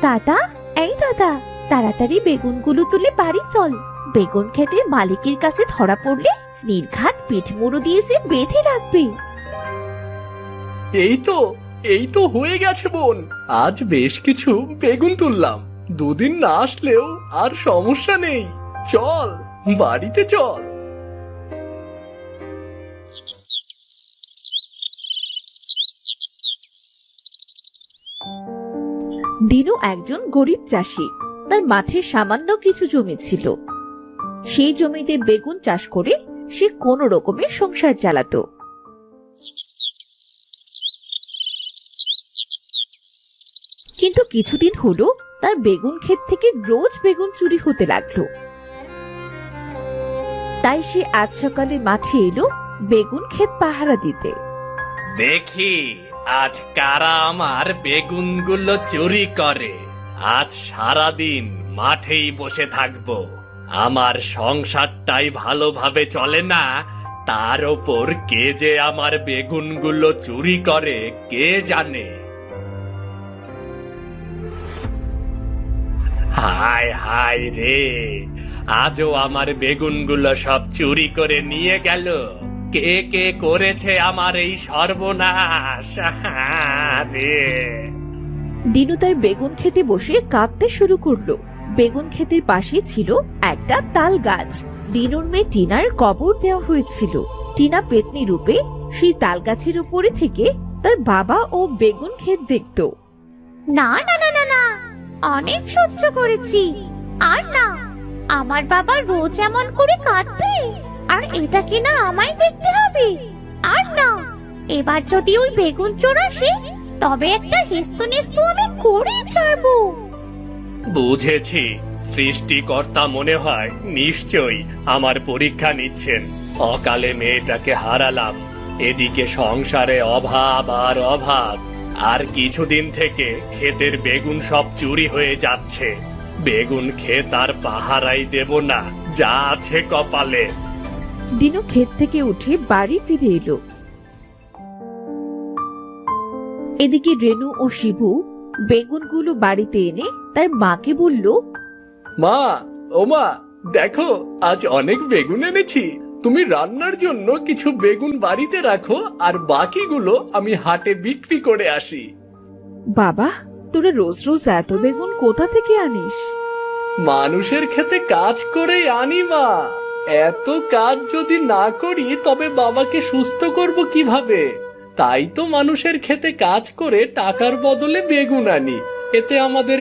দাদা, এই দাদা, তাড়াতাড়ি বেগুনগুলো তুলে বাড়ি চল। বেগুন ক্ষেতের মালিকের কাছে ধরা পড়লে নির্ঘাত পিঠ মুড়ো দিয়ে সে বেঁধে রাখবে। এই তো হয়ে গেছে বোন। আজ বেশ কিছু বেগুন তুললাম। দুদিন না আসলেও আর সমস্যা নেই। চল, বাড়িতে চল। দিনু একজন গরিব চাষি। তার মাঠে সামান্য কিছু জমি ছিল। সেই জমিতে বেগুন চাষ করে সে কোনো রকমে সংসার চালাতো। কিন্তু কিছুদিন হলো তার বেগুন ক্ষেত থেকে রোজ বেগুন চুরি হতে লাগলো। তাই সে আজ সকালে মাঠে এলো বেগুন ক্ষেত পাহারা দিতে। দেখি আজ কারা আমার বেগুনগুলো চুরি করে। আজ সারাদিন মাঠেই বসে থাকবো। আমার সংসারটাই ভালোভাবে চলে না, তার ওপর কে যে আমার বেগুনগুলো চুরি করে কে জানে। হায় হায় রে, আজও আমার বেগুনগুলো সব চুরি করে নিয়ে গেল। কে কে করেছে আমার এই সর্বনাশ রে। দিনু তার বেগুন খেতে বসে কাঁদতে শুরু করলো। বেগুন ক্ষেতের পাশে ছিল একটা তাল গাছ। দিনুর মেয়ে টিনার কবর দেওয়া হয়েছিল। টিনা পেতনি রূপে সেই তাল গাছের উপরে থেকে তার বাবা ও বেগুন ক্ষেত দেখতো। না না না না না, অনেক সহ্য করেছি। আর না, আমার বাবা রোজ এমন করে কাঁদবে আর এটা কিনা আমায় দেখতে হবে। আর না, এবার যদি ওই বেগুন চোর আসে তবে একটা হেস্তনেস্তু আমি করেই ছাড়বো। বুঝেছি, সৃষ্টিকর্তা মনে হয় নিশ্চয়ই আমার পরীক্ষা নিচ্ছেন। অকালে মেয়েটাকে হারালাম, এদিকে সংসারে অভাব আর অভাব। আর কিছুদিন থেকে ক্ষেতের বেগুন সব চুরি হয়ে যাচ্ছে। বেগুন ক্ষেত আর পাহারাই দেব না, যা আছে কপালে। দিনু ক্ষেত থেকে উঠে বাড়ি ফিরে এলো। এদিকে রেনু ও শিবু বেগুনগুলো বাড়িতে এনে তার মাকে বলল, মা, ও মা, দেখো আজ অনেক বেগুন এনেছি। তুমি রান্নার জন্য কিছু বেগুন বাড়িতে রাখো, আর বাকিগুলো আমি হাটে বিক্রি করে আসি। বাবা, তোরা রোজ রোজ এত বেগুন কোথা থেকে আনিস? মানুষের খেতে কাজ করেই আনি মা। এত কাজ যদি না করি তবে বাবাকে সুস্থ করব কিভাবে? তাই তো মানুষের খেতে কাজ করে টাকার বদলে বেগুন আনি। এতে আমাদের